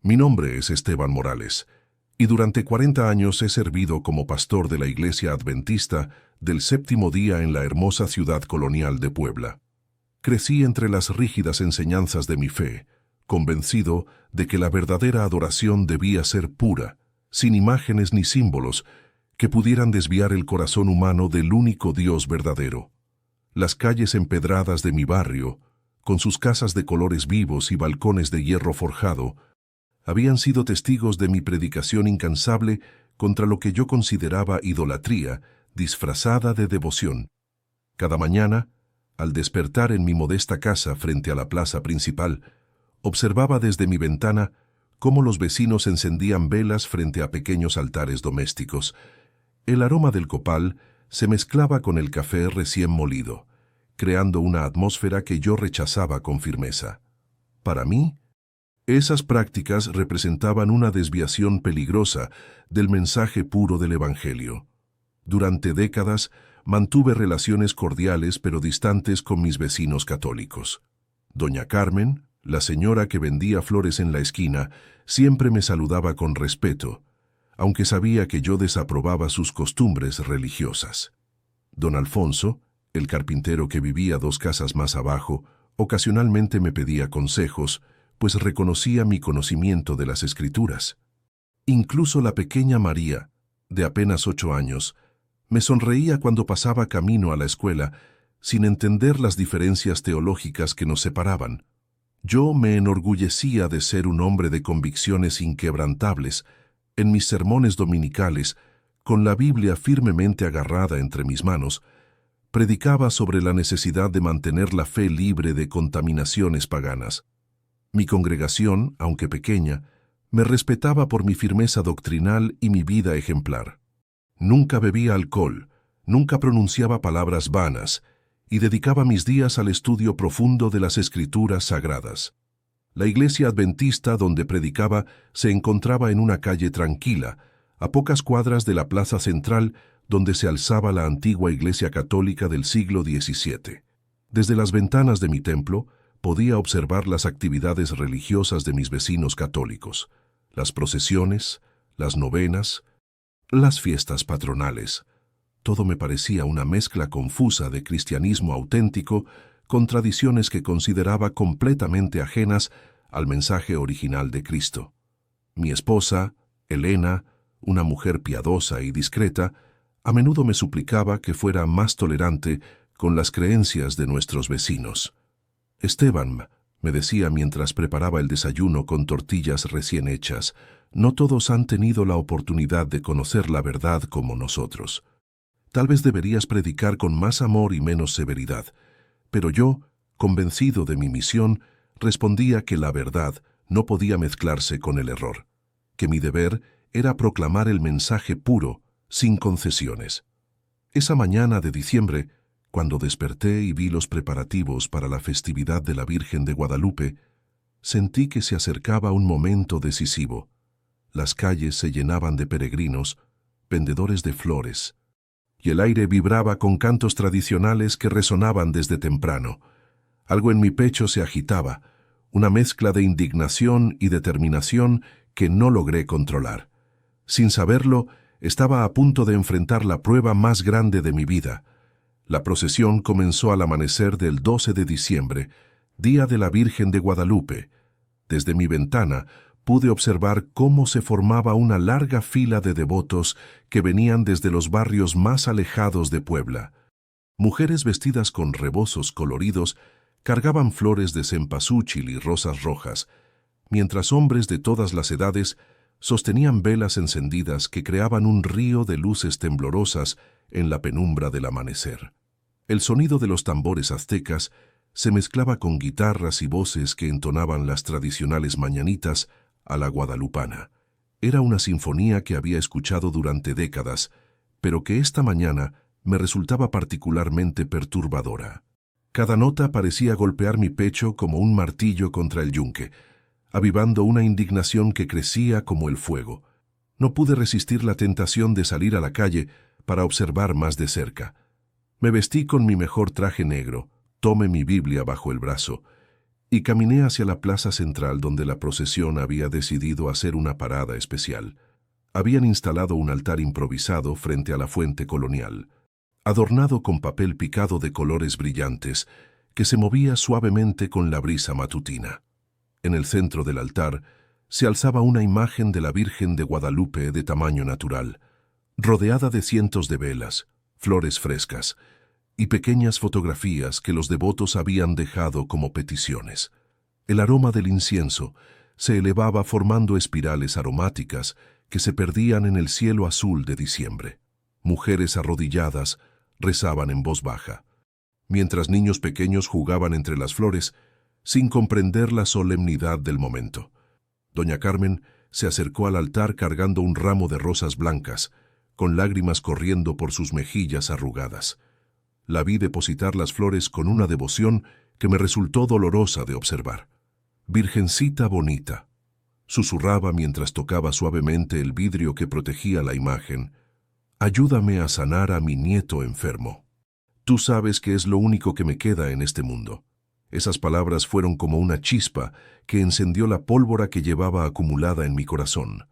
Mi nombre es Esteban Morales, y durante 40 años he servido como pastor de la Iglesia Adventista del Séptimo Día en la hermosa ciudad colonial de Puebla. Crecí entre las rígidas enseñanzas de mi fe, convencido de que la verdadera adoración debía ser pura, sin imágenes ni símbolos que pudieran desviar el corazón humano del único Dios verdadero. Las calles empedradas de mi barrio, con sus casas de colores vivos y balcones de hierro forjado, habían sido testigos de mi predicación incansable contra lo que yo consideraba idolatría disfrazada de devoción. Cada mañana, al despertar en mi modesta casa frente a la plaza principal, observaba desde mi ventana cómo los vecinos encendían velas frente a pequeños altares domésticos. El aroma del copal se mezclaba con el café recién molido, creando una atmósfera que yo rechazaba con firmeza. Para mí, esas prácticas representaban una desviación peligrosa del mensaje puro del Evangelio. Durante décadas mantuve relaciones cordiales pero distantes con mis vecinos católicos. Doña Carmen, la señora que vendía flores en la esquina, siempre me saludaba con respeto, aunque sabía que yo desaprobaba sus costumbres religiosas. Don Alfonso, el carpintero que vivía 2 casas más abajo, ocasionalmente me pedía consejos, pues reconocía mi conocimiento de las Escrituras. Incluso la pequeña María, de apenas 8 años, me sonreía cuando pasaba camino a la escuela, sin entender las diferencias teológicas que nos separaban. Yo me enorgullecía de ser un hombre de convicciones inquebrantables. En mis sermones dominicales, con la Biblia firmemente agarrada entre mis manos, predicaba sobre la necesidad de mantener la fe libre de contaminaciones paganas. Mi congregación, aunque pequeña, me respetaba por mi firmeza doctrinal y mi vida ejemplar. Nunca bebía alcohol, nunca pronunciaba palabras vanas, y dedicaba mis días al estudio profundo de las Escrituras sagradas. La iglesia adventista donde predicaba se encontraba en una calle tranquila, a pocas cuadras de la plaza central donde se alzaba la antigua iglesia católica del siglo XVII. Desde las ventanas de mi templo podía observar las actividades religiosas de mis vecinos católicos, las procesiones, las novenas, las fiestas patronales. Todo me parecía una mezcla confusa de cristianismo auténtico con tradiciones que consideraba completamente ajenas al mensaje original de Cristo. Mi esposa, Elena, una mujer piadosa y discreta, a menudo me suplicaba que fuera más tolerante con las creencias de nuestros vecinos. Esteban, me decía mientras preparaba el desayuno con tortillas recién hechas, no todos han tenido la oportunidad de conocer la verdad como nosotros. Tal vez deberías predicar con más amor y menos severidad, pero yo, convencido de mi misión, respondía que la verdad no podía mezclarse con el error, que mi deber era proclamar el mensaje puro, sin concesiones. Esa mañana de diciembre, cuando desperté y vi los preparativos para la festividad de la Virgen de Guadalupe, sentí que se acercaba un momento decisivo. Las calles se llenaban de peregrinos, vendedores de flores, y el aire vibraba con cantos tradicionales que resonaban desde temprano. Algo en mi pecho se agitaba, una mezcla de indignación y determinación que no logré controlar. Sin saberlo, estaba a punto de enfrentar la prueba más grande de mi vida. La procesión comenzó al amanecer del 12 de diciembre, día de la Virgen de Guadalupe. Desde mi ventana pude observar cómo se formaba una larga fila de devotos que venían desde los barrios más alejados de Puebla. Mujeres vestidas con rebozos coloridos cargaban flores de cempasúchil y rosas rojas, mientras hombres de todas las edades sostenían velas encendidas que creaban un río de luces temblorosas en la penumbra del amanecer. El sonido de los tambores aztecas se mezclaba con guitarras y voces que entonaban las tradicionales mañanitas a la guadalupana. Era una sinfonía que había escuchado durante décadas, pero que esta mañana me resultaba particularmente perturbadora. Cada nota parecía golpear mi pecho como un martillo contra el yunque, avivando una indignación que crecía como el fuego. No pude resistir la tentación de salir a la calle para observar más de cerca. Me vestí con mi mejor traje negro, tomé mi Biblia bajo el brazo y caminé hacia la plaza central donde la procesión había decidido hacer una parada especial. Habían instalado un altar improvisado frente a la fuente colonial, adornado con papel picado de colores brillantes, que se movía suavemente con la brisa matutina. En el centro del altar se alzaba una imagen de la Virgen de Guadalupe de tamaño natural, rodeada de cientos de velas, flores frescas y pequeñas fotografías que los devotos habían dejado como peticiones. El aroma del incienso se elevaba formando espirales aromáticas que se perdían en el cielo azul de diciembre. Mujeres arrodilladas rezaban en voz baja, mientras niños pequeños jugaban entre las flores sin comprender la solemnidad del momento. Doña Carmen se acercó al altar cargando un ramo de rosas blancas, con lágrimas corriendo por sus mejillas arrugadas. La vi depositar las flores con una devoción que me resultó dolorosa de observar. «Virgencita bonita», susurraba mientras tocaba suavemente el vidrio que protegía la imagen, «ayúdame a sanar a mi nieto enfermo. Tú sabes que es lo único que me queda en este mundo». Esas palabras fueron como una chispa que encendió la pólvora que llevaba acumulada en mi corazón.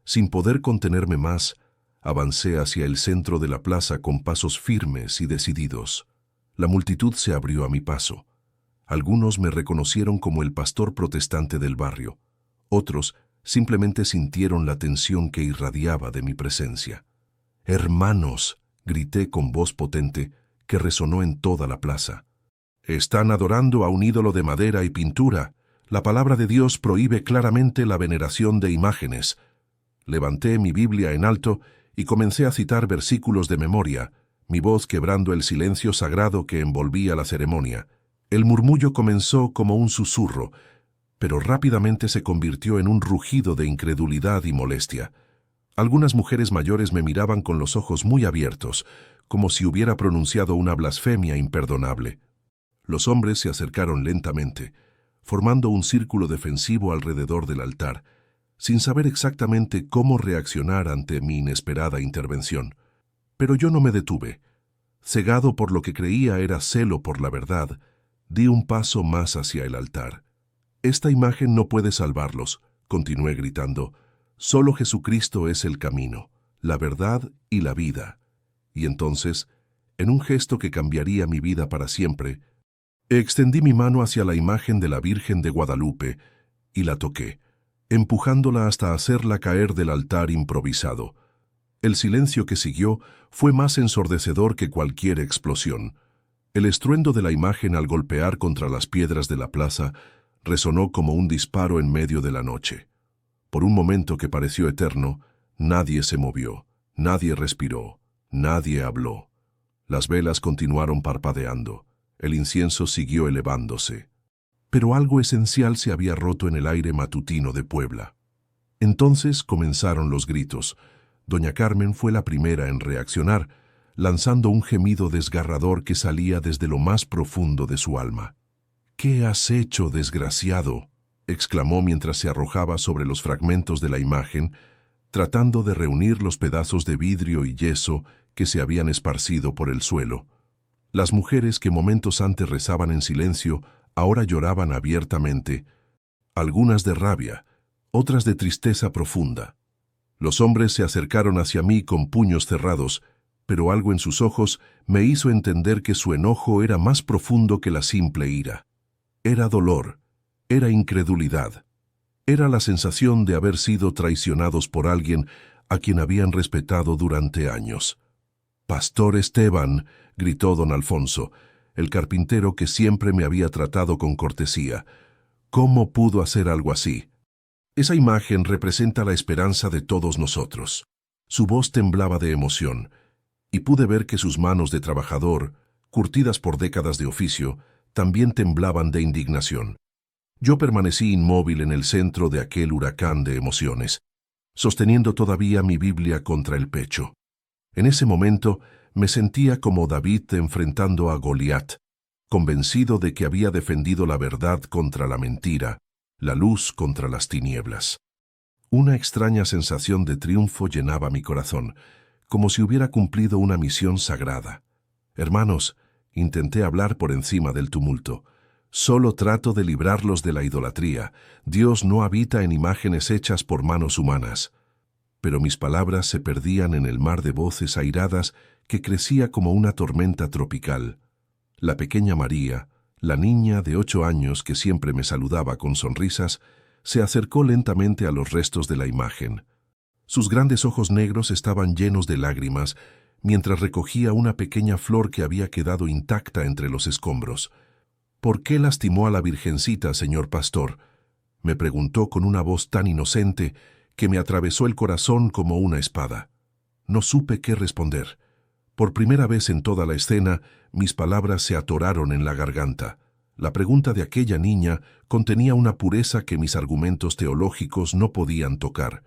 Sin poder contenerme más, avancé hacia el centro de la plaza con pasos firmes y decididos. La multitud se abrió a mi paso. Algunos me reconocieron como el pastor protestante del barrio. Otros simplemente sintieron la tensión que irradiaba de mi presencia. «Hermanos», grité con voz potente que resonó en toda la plaza. «Están adorando a un ídolo de madera y pintura. La palabra de Dios prohíbe claramente la veneración de imágenes». Levanté mi Biblia en alto y comencé a citar versículos de memoria, mi voz quebrando el silencio sagrado que envolvía la ceremonia. El murmullo comenzó como un susurro, pero rápidamente se convirtió en un rugido de incredulidad y molestia. Algunas mujeres mayores me miraban con los ojos muy abiertos, como si hubiera pronunciado una blasfemia imperdonable. Los hombres se acercaron lentamente, formando un círculo defensivo alrededor del altar, sin saber exactamente cómo reaccionar ante mi inesperada intervención. Pero yo no me detuve. Cegado por lo que creía era celo por la verdad, di un paso más hacia el altar. «Esta imagen no puede salvarlos», continué gritando. «Solo Jesucristo es el camino, la verdad y la vida». Y entonces, en un gesto que cambiaría mi vida para siempre, extendí mi mano hacia la imagen de la Virgen de Guadalupe y la toqué, empujándola hasta hacerla caer del altar improvisado. El silencio que siguió fue más ensordecedor que cualquier explosión. El estruendo de la imagen al golpear contra las piedras de la plaza resonó como un disparo en medio de la noche. Por un momento que pareció eterno, nadie se movió, nadie respiró, nadie habló. Las velas continuaron parpadeando, el incienso siguió elevándose. Pero algo esencial se había roto en el aire matutino de Puebla. Entonces comenzaron los gritos. Doña Carmen fue la primera en reaccionar, lanzando un gemido desgarrador que salía desde lo más profundo de su alma. «¿Qué has hecho, desgraciado?», exclamó mientras se arrojaba sobre los fragmentos de la imagen, tratando de reunir los pedazos de vidrio y yeso que se habían esparcido por el suelo. Las mujeres que momentos antes rezaban en silencio ahora lloraban abiertamente, algunas de rabia, otras de tristeza profunda. Los hombres se acercaron hacia mí con puños cerrados, pero algo en sus ojos me hizo entender que su enojo era más profundo que la simple ira. Era dolor, era incredulidad, era la sensación de haber sido traicionados por alguien a quien habían respetado durante años. «Pastor Esteban», gritó don Alfonso, el carpintero que siempre me había tratado con cortesía. «¿Cómo pudo hacer algo así?» Esa imagen representa la esperanza de todos nosotros. Su voz temblaba de emoción, y pude ver que sus manos de trabajador, curtidas por décadas de oficio, también temblaban de indignación. Yo permanecí inmóvil en el centro de aquel huracán de emociones, sosteniendo todavía mi Biblia contra el pecho. En ese momento me sentía como David enfrentando a Goliat, convencido de que había defendido la verdad contra la mentira, la luz contra las tinieblas. Una extraña sensación de triunfo llenaba mi corazón, como si hubiera cumplido una misión sagrada. «Hermanos», intenté hablar por encima del tumulto, Solo trato de librarlos de la idolatría. Dios no habita en imágenes hechas por manos humanas. Pero mis palabras se perdían en el mar de voces airadas que crecía como una tormenta tropical. La pequeña María, la niña de 8 años que siempre me saludaba con sonrisas, se acercó lentamente a los restos de la imagen. Sus grandes ojos negros estaban llenos de lágrimas, mientras recogía una pequeña flor que había quedado intacta entre los escombros. «¿Por qué lastimó a la Virgencita, señor pastor?», me preguntó con una voz tan inocente que me atravesó el corazón como una espada. No supe qué responder. Por primera vez en toda la escena, mis palabras se atoraron en la garganta. La pregunta de aquella niña contenía una pureza que mis argumentos teológicos no podían tocar.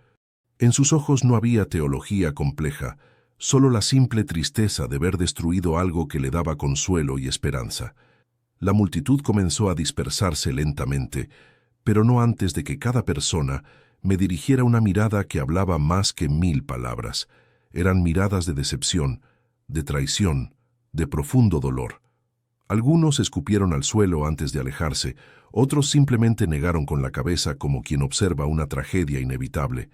En sus ojos no había teología compleja, solo la simple tristeza de ver destruido algo que le daba consuelo y esperanza. La multitud comenzó a dispersarse lentamente, pero no antes de que cada persona me dirigiera una mirada que hablaba más que 1000 palabras. Eran miradas de decepción, de traición, de profundo dolor. Algunos escupieron al suelo antes de alejarse, otros simplemente negaron con la cabeza como quien observa una tragedia inevitable.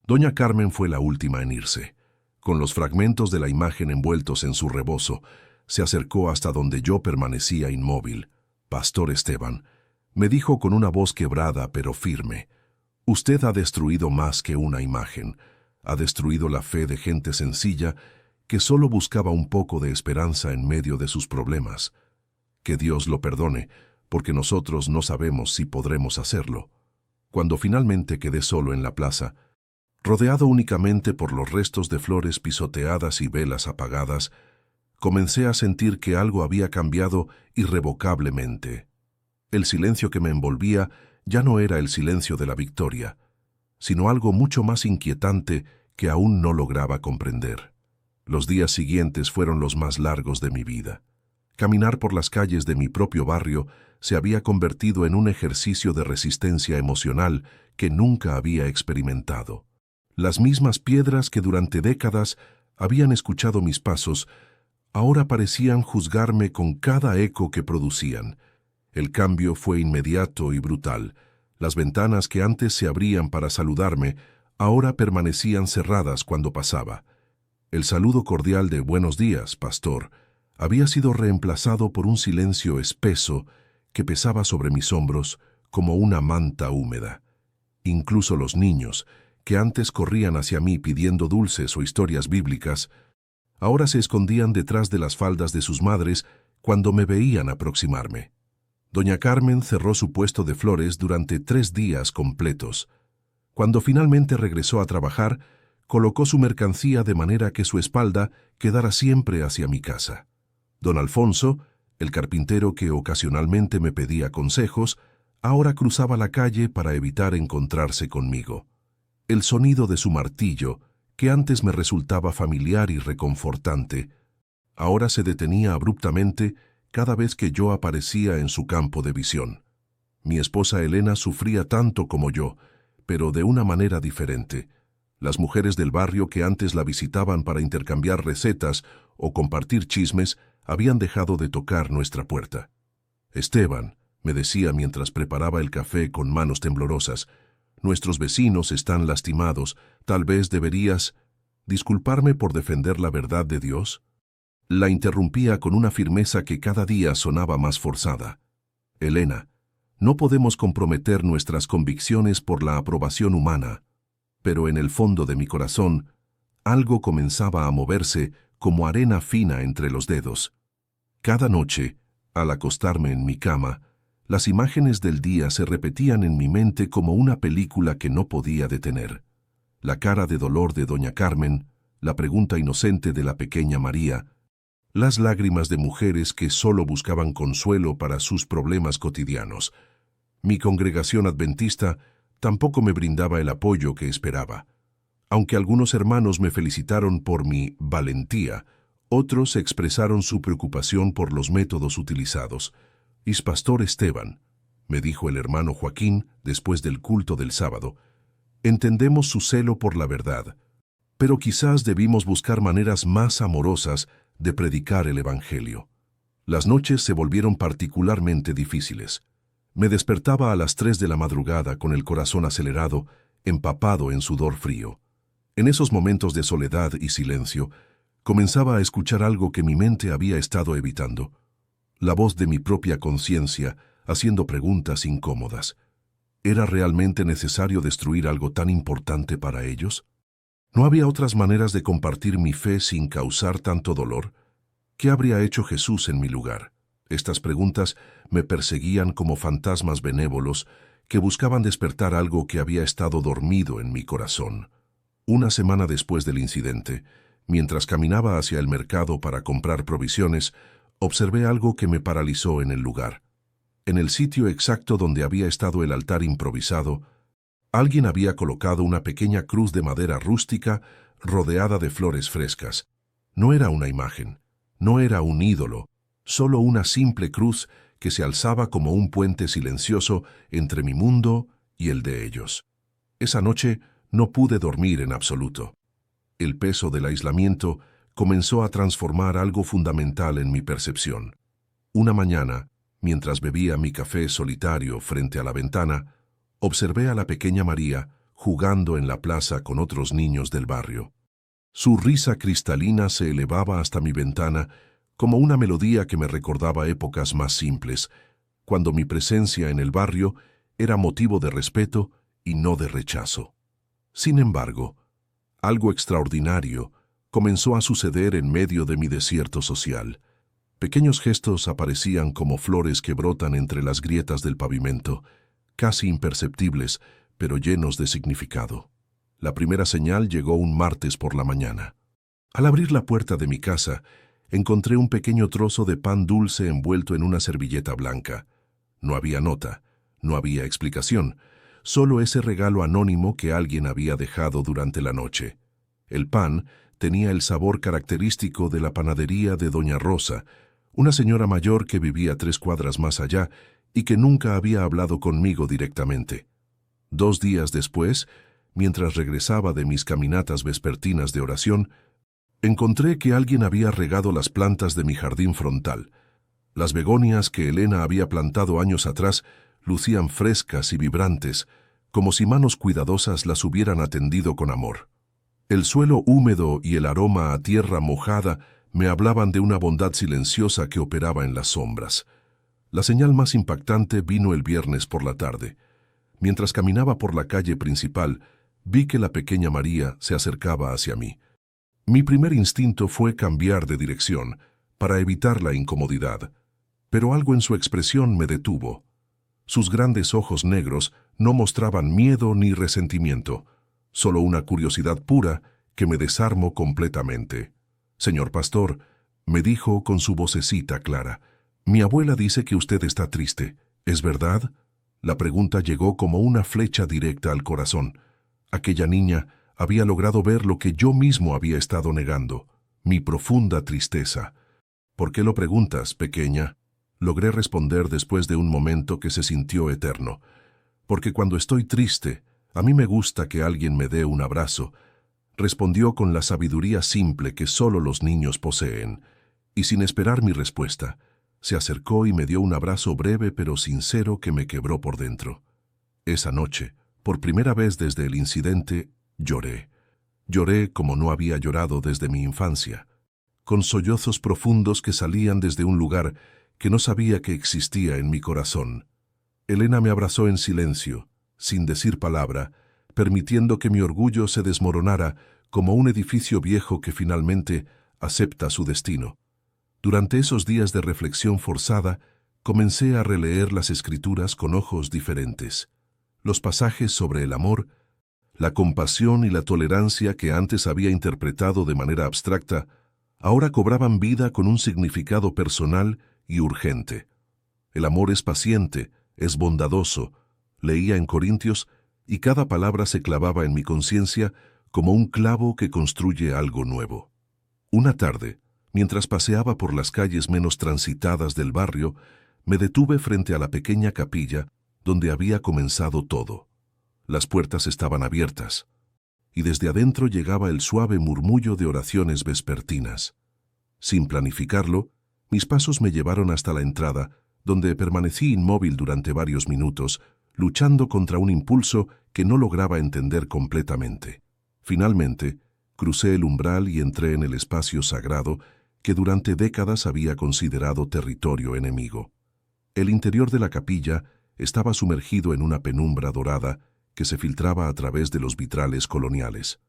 Doña Carmen fue la última en irse. Con los fragmentos de la imagen envueltos en su rebozo, se acercó hasta donde yo permanecía inmóvil. «Pastor Esteban», me dijo con una voz quebrada pero firme, «usted ha destruido más que una imagen. Ha destruido la fe de gente sencilla que solo buscaba un poco de esperanza en medio de sus problemas. Que Dios lo perdone, porque nosotros no sabemos si podremos hacerlo». Cuando finalmente quedé solo en la plaza, rodeado únicamente por los restos de flores pisoteadas y velas apagadas, comencé a sentir que algo había cambiado irrevocablemente. El silencio que me envolvía ya no era el silencio de la victoria, sino algo mucho más inquietante que aún no lograba comprender. Los días siguientes fueron los más largos de mi vida. Caminar por las calles de mi propio barrio se había convertido en un ejercicio de resistencia emocional que nunca había experimentado. Las mismas piedras que durante décadas habían escuchado mis pasos, ahora parecían juzgarme con cada eco que producían. El cambio fue inmediato y brutal. Las ventanas que antes se abrían para saludarme, ahora permanecían cerradas cuando pasaba. El saludo cordial de «buenos días, pastor», había sido reemplazado por un silencio espeso que pesaba sobre mis hombros como una manta húmeda. Incluso los niños, que antes corrían hacia mí pidiendo dulces o historias bíblicas, ahora se escondían detrás de las faldas de sus madres cuando me veían aproximarme. Doña Carmen cerró su puesto de flores durante 3 días completos. Cuando finalmente regresó a trabajar, colocó su mercancía de manera que su espalda quedara siempre hacia mi casa. Don Alfonso, el carpintero que ocasionalmente me pedía consejos, ahora cruzaba la calle para evitar encontrarse conmigo. El sonido de su martillo, que antes me resultaba familiar y reconfortante, ahora se detenía abruptamente cada vez que yo aparecía en su campo de visión. Mi esposa Elena sufría tanto como yo, pero de una manera diferente. Las mujeres del barrio que antes la visitaban para intercambiar recetas o compartir chismes habían dejado de tocar nuestra puerta. «Esteban», me decía mientras preparaba el café con manos temblorosas, «nuestros vecinos están lastimados, tal vez deberías disculparme por defender la verdad de Dios». La interrumpía con una firmeza que cada día sonaba más forzada. «Elena, no podemos comprometer nuestras convicciones por la aprobación humana». Pero en el fondo de mi corazón, algo comenzaba a moverse como arena fina entre los dedos. Cada noche, al acostarme en mi cama, las imágenes del día se repetían en mi mente como una película que no podía detener. La cara de dolor de doña Carmen, la pregunta inocente de la pequeña María, las lágrimas de mujeres que solo buscaban consuelo para sus problemas cotidianos. Mi congregación adventista tampoco me brindaba el apoyo que esperaba. Aunque algunos hermanos me felicitaron por mi valentía, otros expresaron su preocupación por los métodos utilizados. «Pastor Esteban», me dijo el hermano Joaquín después del culto del sábado, «entendemos su celo por la verdad, pero quizás debimos buscar maneras más amorosas de predicar el Evangelio». Las noches se volvieron particularmente difíciles. Me despertaba a las 3 de la madrugada con el corazón acelerado, empapado en sudor frío. En esos momentos de soledad y silencio, comenzaba a escuchar algo que mi mente había estado evitando. La voz de mi propia conciencia, haciendo preguntas incómodas. ¿Era realmente necesario destruir algo tan importante para ellos? ¿No había otras maneras de compartir mi fe sin causar tanto dolor? ¿Qué habría hecho Jesús en mi lugar? Estas preguntas me perseguían como fantasmas benévolos que buscaban despertar algo que había estado dormido en mi corazón. Una semana después del incidente, mientras caminaba hacia el mercado para comprar provisiones, observé algo que me paralizó en el lugar. En el sitio exacto donde había estado el altar improvisado, alguien había colocado una pequeña cruz de madera rústica rodeada de flores frescas. No era una imagen, no era un ídolo, solo una simple cruz que se alzaba como un puente silencioso entre mi mundo y el de ellos. Esa noche no pude dormir en absoluto. El peso del aislamiento comenzó a transformar algo fundamental en mi percepción. Una mañana, mientras bebía mi café solitario frente a la ventana, observé a la pequeña María jugando en la plaza con otros niños del barrio. Su risa cristalina se elevaba hasta mi ventana como una melodía que me recordaba épocas más simples, cuando mi presencia en el barrio era motivo de respeto y no de rechazo. Sin embargo, algo extraordinario comenzó a suceder en medio de mi desierto social. Pequeños gestos aparecían como flores que brotan entre las grietas del pavimento, casi imperceptibles, pero llenos de significado. La primera señal llegó un martes por la mañana. Al abrir la puerta de mi casa, encontré un pequeño trozo de pan dulce envuelto en una servilleta blanca. No había nota, no había explicación, solo ese regalo anónimo que alguien había dejado durante la noche. El pan tenía el sabor característico de la panadería de Doña Rosa, una señora mayor que vivía 3 cuadras más allá y que nunca había hablado conmigo directamente. 2 días después, mientras regresaba de mis caminatas vespertinas de oración, encontré que alguien había regado las plantas de mi jardín frontal. Las begonias que Elena había plantado años atrás lucían frescas y vibrantes, como si manos cuidadosas las hubieran atendido con amor. El suelo húmedo y el aroma a tierra mojada me hablaban de una bondad silenciosa que operaba en las sombras. La señal más impactante vino el viernes por la tarde. Mientras caminaba por la calle principal, vi que la pequeña María se acercaba hacia mí. Mi primer instinto fue cambiar de dirección, para evitar la incomodidad, pero algo en su expresión me detuvo. Sus grandes ojos negros no mostraban miedo ni resentimiento, solo una curiosidad pura que me desarmó completamente. «Señor pastor», me dijo con su vocecita clara, «mi abuela dice que usted está triste. ¿Es verdad?» La pregunta llegó como una flecha directa al corazón. Aquella niña había logrado ver lo que yo mismo había estado negando, mi profunda tristeza. «¿Por qué lo preguntas, pequeña?», logré responder después de un momento que se sintió eterno. «Porque cuando estoy triste, a mí me gusta que alguien me dé un abrazo», respondió con la sabiduría simple que solo los niños poseen, y sin esperar mi respuesta, se acercó y me dio un abrazo breve pero sincero que me quebró por dentro. Esa noche, por primera vez desde el incidente, lloré. Lloré como no había llorado desde mi infancia, con sollozos profundos que salían desde un lugar que no sabía que existía en mi corazón. Elena me abrazó en silencio, sin decir palabra, permitiendo que mi orgullo se desmoronara como un edificio viejo que finalmente acepta su destino. Durante esos días de reflexión forzada, comencé a releer las Escrituras con ojos diferentes. Los pasajes sobre el amor, la compasión y la tolerancia que antes había interpretado de manera abstracta, ahora cobraban vida con un significado personal y urgente. El amor es paciente, es bondadoso, leía en Corintios, y cada palabra se clavaba en mi conciencia como un clavo que construye algo nuevo. Una tarde, mientras paseaba por las calles menos transitadas del barrio, me detuve frente a la pequeña capilla donde había comenzado todo. Las puertas estaban abiertas, y desde adentro llegaba el suave murmullo de oraciones vespertinas. Sin planificarlo, Mis pasos me llevaron hasta la entrada, donde permanecí inmóvil durante varios minutos, luchando contra un impulso que no lograba entender completamente. Finalmente, crucé el umbral y entré en el espacio sagrado que durante décadas había considerado territorio enemigo. El interior de la capilla estaba sumergido en una penumbra dorada que se filtraba a través de los vitrales coloniales.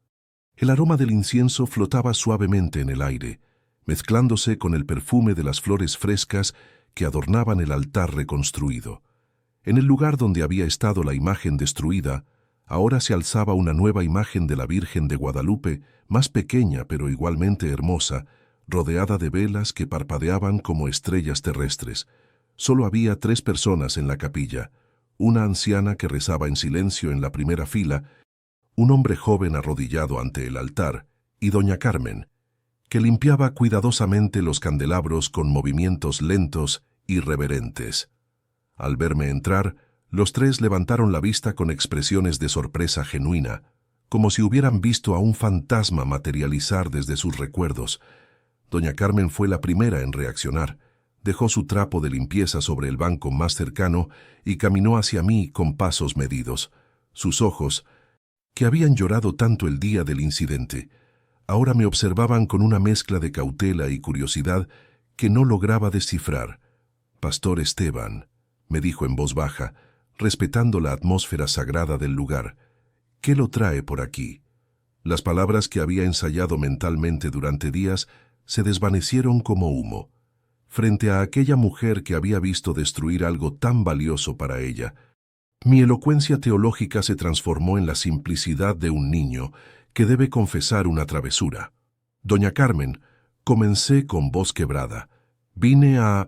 El aroma del incienso flotaba suavemente en el aire, mezclándose con el perfume de las flores frescas que adornaban el altar reconstruido. En el lugar donde había estado la imagen destruida, ahora se alzaba una nueva imagen de la Virgen de Guadalupe, más pequeña pero igualmente hermosa, rodeada de velas que parpadeaban como estrellas terrestres. Solo había 3 personas en la capilla: una anciana que rezaba en silencio en la primera fila, un hombre joven arrodillado ante el altar, y doña Carmen, que limpiaba cuidadosamente los candelabros con movimientos lentos y reverentes. Al verme entrar, los 3 levantaron la vista con expresiones de sorpresa genuina, como si hubieran visto a un fantasma materializar desde sus recuerdos. Doña Carmen fue la primera en reaccionar. Dejó su trapo de limpieza sobre el banco más cercano y caminó hacia mí con pasos medidos. Sus ojos, que habían llorado tanto el día del incidente, ahora me observaban con una mezcla de cautela y curiosidad que no lograba descifrar. «Pastor Esteban», me dijo en voz baja, respetando la atmósfera sagrada del lugar, «¿qué lo trae por aquí?». Las palabras que había ensayado mentalmente durante días se desvanecieron como humo. Frente a aquella mujer que había visto destruir algo tan valioso para ella, mi elocuencia teológica se transformó en la simplicidad de un niño que debe confesar una travesura. «Doña Carmen», comencé con voz quebrada, vine a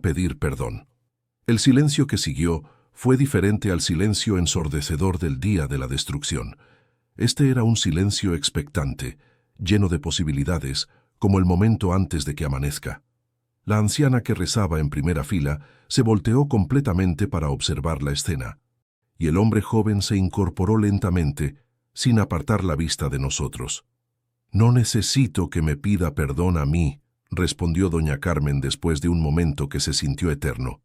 pedir perdón». El silencio que siguió fue diferente al silencio ensordecedor del día de la destrucción. Este era un silencio expectante, lleno de posibilidades, como el momento antes de que amanezca. La anciana que rezaba en primera fila se volteó completamente para observar la escena, y el hombre joven se incorporó lentamente, sin apartar la vista de nosotros. «No necesito que me pida perdón a mí», respondió doña Carmen después de un momento que se sintió eterno.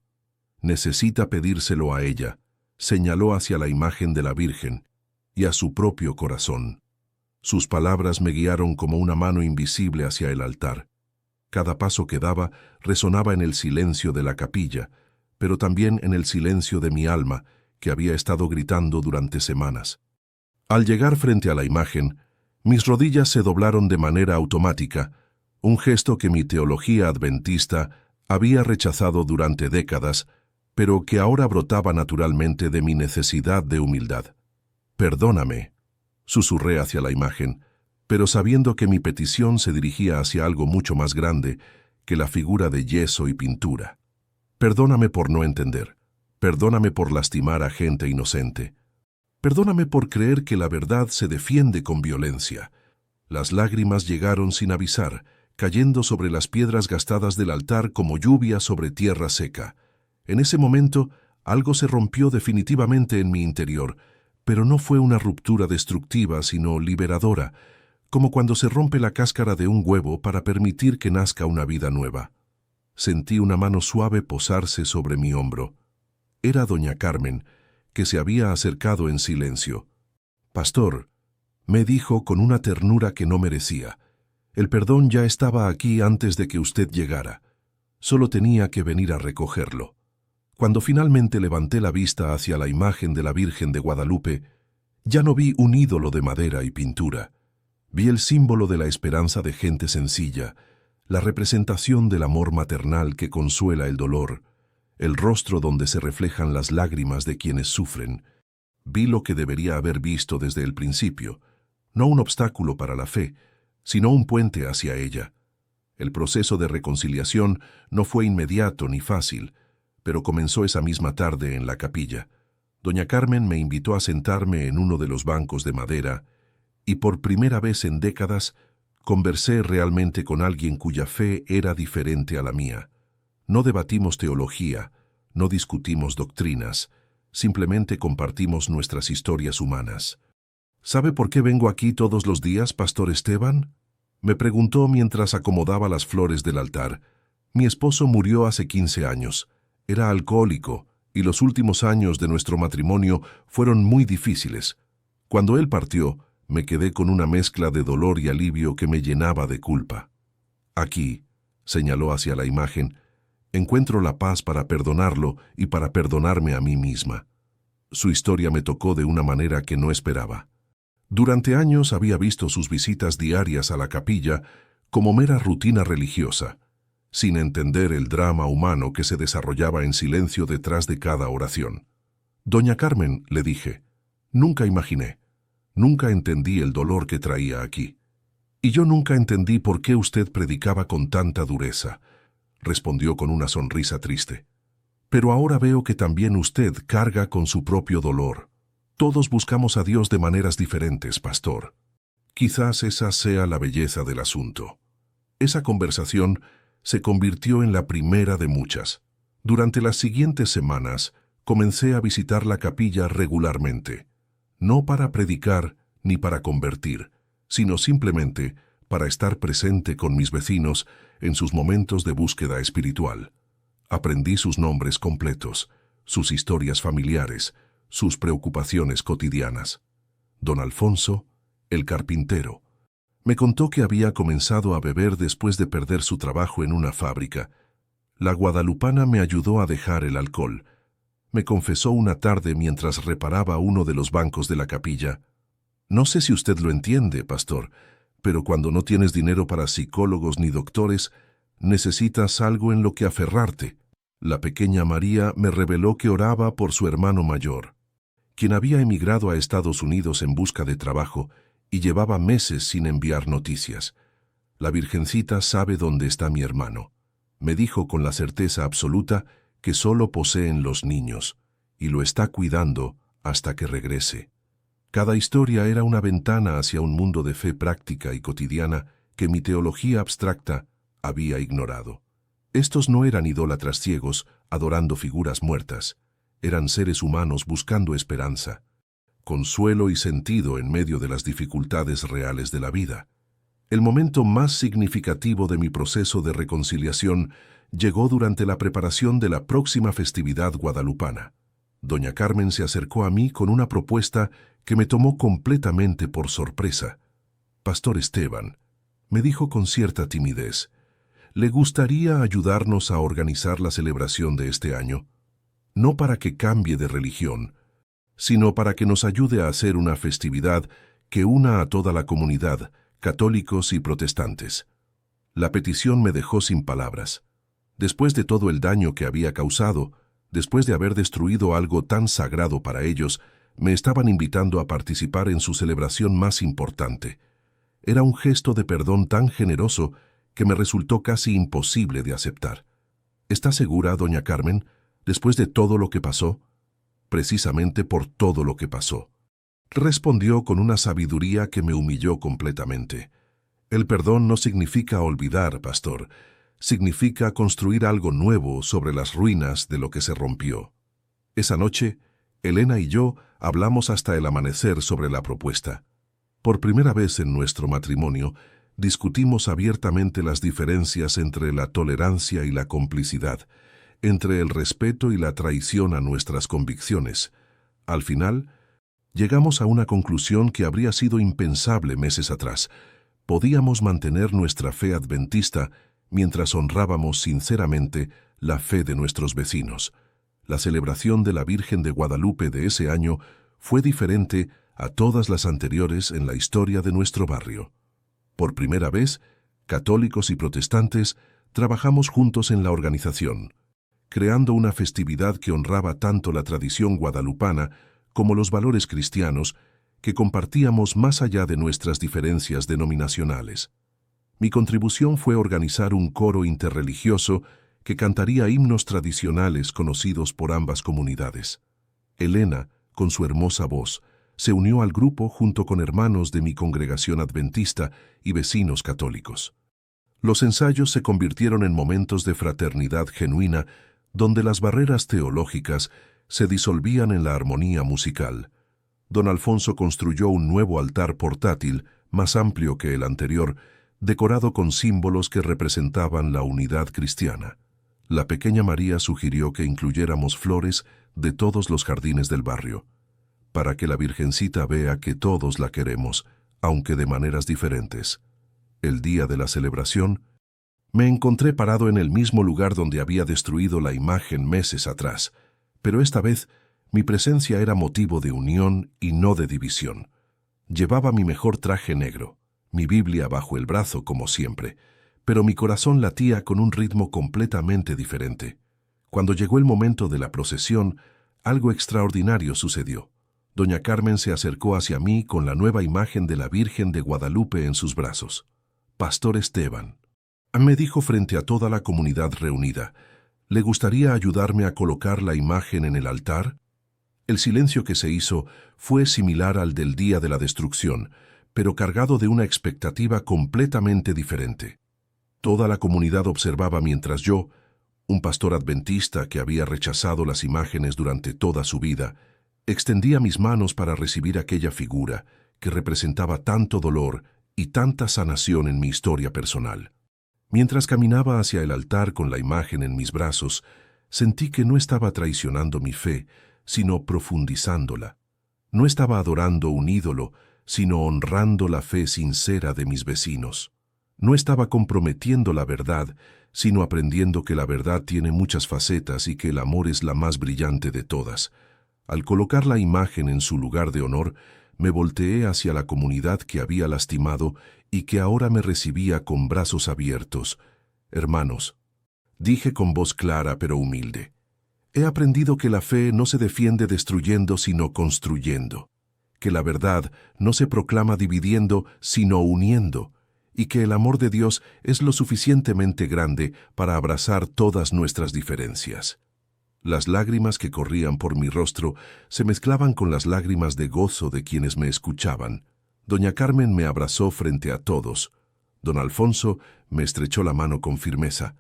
«Necesita pedírselo a ella», señaló hacia la imagen de la Virgen, «y a su propio corazón». Sus palabras me guiaron como una mano invisible hacia el altar. Cada paso que daba resonaba en el silencio de la capilla, pero también en el silencio de mi alma, que había estado gritando durante semanas. Al llegar frente a la imagen, mis rodillas se doblaron de manera automática, un gesto que mi teología adventista había rechazado durante décadas, pero que ahora brotaba naturalmente de mi necesidad de humildad. «Perdóname», susurré hacia la imagen, pero sabiendo que mi petición se dirigía hacia algo mucho más grande que la figura de yeso y pintura. «Perdóname por no entender. Perdóname por lastimar a gente inocente. Perdóname por creer que la verdad se defiende con violencia». Las lágrimas llegaron sin avisar, cayendo sobre las piedras gastadas del altar como lluvia sobre tierra seca. En ese momento, algo se rompió definitivamente en mi interior, pero no fue una ruptura destructiva, sino liberadora, como cuando se rompe la cáscara de un huevo para permitir que nazca una vida nueva. Sentí una mano suave posarse sobre mi hombro. Era doña Carmen, que se había acercado en silencio. «Pastor», me dijo con una ternura que no merecía, «el perdón ya estaba aquí antes de que usted llegara. Solo tenía que venir a recogerlo». Cuando finalmente levanté la vista hacia la imagen de la Virgen de Guadalupe, ya no vi un ídolo de madera y pintura. Vi el símbolo de la esperanza de gente sencilla, la representación del amor maternal que consuela el dolor, el rostro donde se reflejan las lágrimas de quienes sufren. Vi lo que debería haber visto desde el principio, no un obstáculo para la fe, sino un puente hacia ella. El proceso de reconciliación no fue inmediato ni fácil, pero comenzó esa misma tarde en la capilla. Doña Carmen me invitó a sentarme en uno de los bancos de madera, y por primera vez en décadas conversé realmente con alguien cuya fe era diferente a la mía. No debatimos teología, no discutimos doctrinas, simplemente compartimos nuestras historias humanas. «¿Sabe por qué vengo aquí todos los días, Pastor Esteban?», me preguntó mientras acomodaba las flores del altar. Mi esposo murió hace 15 años. Era alcohólico y los últimos años de nuestro matrimonio fueron muy difíciles. Cuando él partió, me quedé con una mezcla de dolor y alivio que me llenaba de culpa. Aquí, señaló hacia la imagen, encuentro la paz para perdonarlo y para perdonarme a mí misma. Su historia me tocó de una manera que no esperaba. Durante años había visto sus visitas diarias a la capilla como mera rutina religiosa, sin entender el drama humano que se desarrollaba en silencio detrás de cada oración. Doña Carmen, le dije, nunca imaginé, nunca entendí el dolor que traía aquí. Y yo nunca entendí por qué usted predicaba con tanta dureza, respondió con una sonrisa triste. Pero ahora veo que también usted carga con su propio dolor. Todos buscamos a Dios de maneras diferentes, pastor. Quizás esa sea la belleza del asunto. Esa conversación se convirtió en la primera de muchas. Durante las siguientes semanas, comencé a visitar la capilla regularmente, no para predicar ni para convertir, sino simplemente para estar presente con mis vecinos en sus momentos de búsqueda espiritual. Aprendí sus nombres completos, sus historias familiares, sus preocupaciones cotidianas. Don Alfonso, el carpintero, me contó que había comenzado a beber después de perder su trabajo en una fábrica. La guadalupana me ayudó a dejar el alcohol. Me confesó una tarde mientras reparaba uno de los bancos de la capilla. No sé si usted lo entiende, pastor, pero cuando no tienes dinero para psicólogos ni doctores, necesitas algo en lo que aferrarte. La pequeña María me reveló que oraba por su hermano mayor, quien había emigrado a Estados Unidos en busca de trabajo y llevaba meses sin enviar noticias. La Virgencita sabe dónde está mi hermano. Me dijo con la certeza absoluta que solo poseen los niños y lo está cuidando hasta que regrese. Cada historia era una ventana hacia un mundo de fe práctica y cotidiana que mi teología abstracta había ignorado. Estos no eran idólatras ciegos adorando figuras muertas. Eran seres humanos buscando esperanza, consuelo y sentido en medio de las dificultades reales de la vida. El momento más significativo de mi proceso de reconciliación llegó durante la preparación de la próxima festividad guadalupana. Doña Carmen se acercó a mí con una propuesta que me tomó completamente por sorpresa. Pastor Esteban, me dijo con cierta timidez, ¿le gustaría ayudarnos a organizar la celebración de este año? No para que cambie de religión, sino para que nos ayude a hacer una festividad que una a toda la comunidad, católicos y protestantes. La petición me dejó sin palabras. Después de todo el daño que había causado, después de haber destruido algo tan sagrado para ellos, me estaban invitando a participar en su celebración más importante. Era un gesto de perdón tan generoso que me resultó casi imposible de aceptar. ¿Está segura, doña Carmen, después de todo lo que pasó? Precisamente por todo lo que pasó. Respondió con una sabiduría que me humilló completamente. El perdón no significa olvidar, pastor. Significa construir algo nuevo sobre las ruinas de lo que se rompió. Esa noche, Elena y yo hablamos hasta el amanecer sobre la propuesta. Por primera vez en nuestro matrimonio, discutimos abiertamente las diferencias entre la tolerancia y la complicidad, entre el respeto y la traición a nuestras convicciones. Al final, llegamos a una conclusión que habría sido impensable meses atrás. Podíamos mantener nuestra fe adventista mientras honrábamos sinceramente la fe de nuestros vecinos. La celebración de la Virgen de Guadalupe de ese año fue diferente a todas las anteriores en la historia de nuestro barrio. Por primera vez, católicos y protestantes trabajamos juntos en la organización, creando una festividad que honraba tanto la tradición guadalupana como los valores cristianos que compartíamos más allá de nuestras diferencias denominacionales. Mi contribución fue organizar un coro interreligioso que cantaría himnos tradicionales conocidos por ambas comunidades. Elena, con su hermosa voz, se unió al grupo junto con hermanos de mi congregación adventista y vecinos católicos. Los ensayos se convirtieron en momentos de fraternidad genuina, donde las barreras teológicas se disolvían en la armonía musical. Don Alfonso construyó un nuevo altar portátil, más amplio que el anterior, decorado con símbolos que representaban la unidad cristiana. La pequeña María sugirió que incluyéramos flores de todos los jardines del barrio, para que la Virgencita vea que todos la queremos, aunque de maneras diferentes. El día de la celebración, me encontré parado en el mismo lugar donde había destruido la imagen meses atrás, pero esta vez mi presencia era motivo de unión y no de división. Llevaba mi mejor traje negro, mi Biblia bajo el brazo como siempre, pero mi corazón latía con un ritmo completamente diferente. Cuando llegó el momento de la procesión, algo extraordinario sucedió. Doña Carmen se acercó hacia mí con la nueva imagen de la Virgen de Guadalupe en sus brazos. «Pastor Esteban», me dijo frente a toda la comunidad reunida, ¿le gustaría ayudarme a colocar la imagen en el altar? El silencio que se hizo fue similar al del día de la destrucción, pero cargado de una expectativa completamente diferente. Toda la comunidad observaba mientras yo, un pastor adventista que había rechazado las imágenes durante toda su vida, extendía mis manos para recibir aquella figura que representaba tanto dolor y tanta sanación en mi historia personal. Mientras caminaba hacia el altar con la imagen en mis brazos, sentí que no estaba traicionando mi fe, sino profundizándola. No estaba adorando un ídolo, sino honrando la fe sincera de mis vecinos. No estaba comprometiendo la verdad, sino aprendiendo que la verdad tiene muchas facetas y que el amor es la más brillante de todas. Al colocar la imagen en su lugar de honor, me volteé hacia la comunidad que había lastimado y que ahora me recibía con brazos abiertos. «Hermanos», dije con voz clara pero humilde, «he aprendido que la fe no se defiende destruyendo sino construyendo, que la verdad no se proclama dividiendo sino uniendo, y que el amor de Dios es lo suficientemente grande para abrazar todas nuestras diferencias». Las lágrimas que corrían por mi rostro se mezclaban con las lágrimas de gozo de quienes me escuchaban. Doña Carmen me abrazó frente a todos. Don Alfonso me estrechó la mano con firmeza.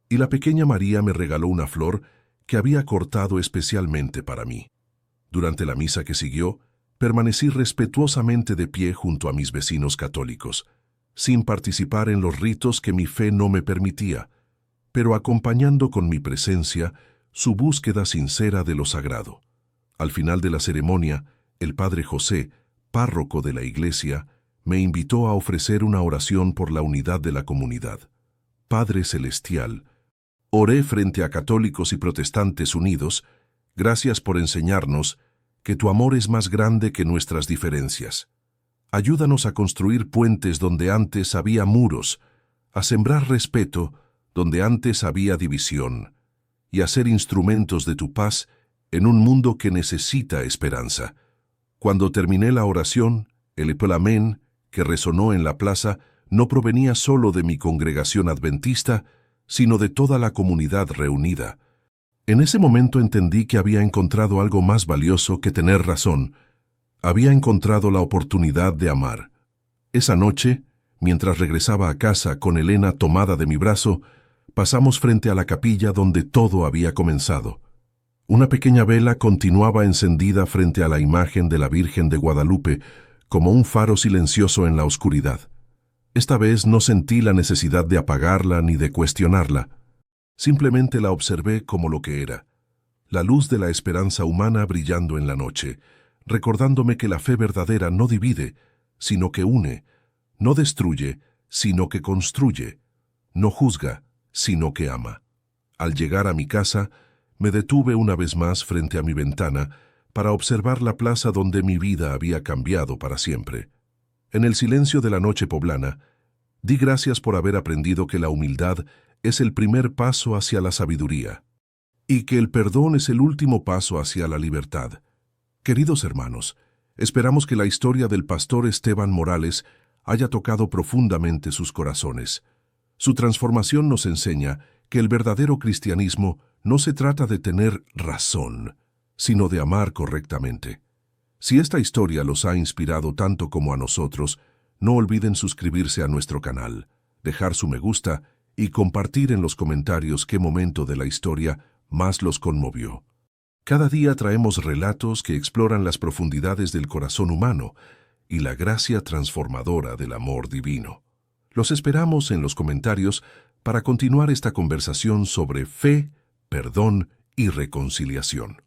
Y la pequeña María me regaló una flor que había cortado especialmente para mí. Durante la misa que siguió, permanecí respetuosamente de pie junto a mis vecinos católicos, sin participar en los ritos que mi fe no me permitía, pero acompañando con mi presencia su búsqueda sincera de lo sagrado. Al final de la ceremonia, el padre José, párroco de la iglesia, me invitó a ofrecer una oración por la unidad de la comunidad. Padre Celestial, oré frente a católicos y protestantes unidos, gracias por enseñarnos que tu amor es más grande que nuestras diferencias. Ayúdanos a construir puentes donde antes había muros, a sembrar respeto donde antes había división, y a ser instrumentos de tu paz en un mundo que necesita esperanza. Cuando terminé la oración, el amén que resonó en la plaza no provenía solo de mi congregación adventista, sino de toda la comunidad reunida. En ese momento entendí que había encontrado algo más valioso que tener razón. Había encontrado la oportunidad de amar. Esa noche, mientras regresaba a casa con Elena tomada de mi brazo, pasamos frente a la capilla donde todo había comenzado. Una pequeña vela continuaba encendida frente a la imagen de la Virgen de Guadalupe, como un faro silencioso en la oscuridad. Esta vez no sentí la necesidad de apagarla ni de cuestionarla. Simplemente la observé como lo que era, la luz de la esperanza humana brillando en la noche, recordándome que la fe verdadera no divide, sino que une, no destruye, sino que construye, no juzga, sino que ama. Al llegar a mi casa, me detuve una vez más frente a mi ventana para observar la plaza donde mi vida había cambiado para siempre. En el silencio de la noche poblana, di gracias por haber aprendido que la humildad es el primer paso hacia la sabiduría y que el perdón es el último paso hacia la libertad. Queridos hermanos, esperamos que la historia del pastor Esteban Morales haya tocado profundamente sus corazones. Su transformación nos enseña que el verdadero cristianismo no se trata de tener razón, sino de amar correctamente. Si esta historia los ha inspirado tanto como a nosotros, no olviden suscribirse a nuestro canal, dejar su me gusta y compartir en los comentarios qué momento de la historia más los conmovió. Cada día traemos relatos que exploran las profundidades del corazón humano y la gracia transformadora del amor divino. Los esperamos en los comentarios para continuar esta conversación sobre fe, perdón y reconciliación.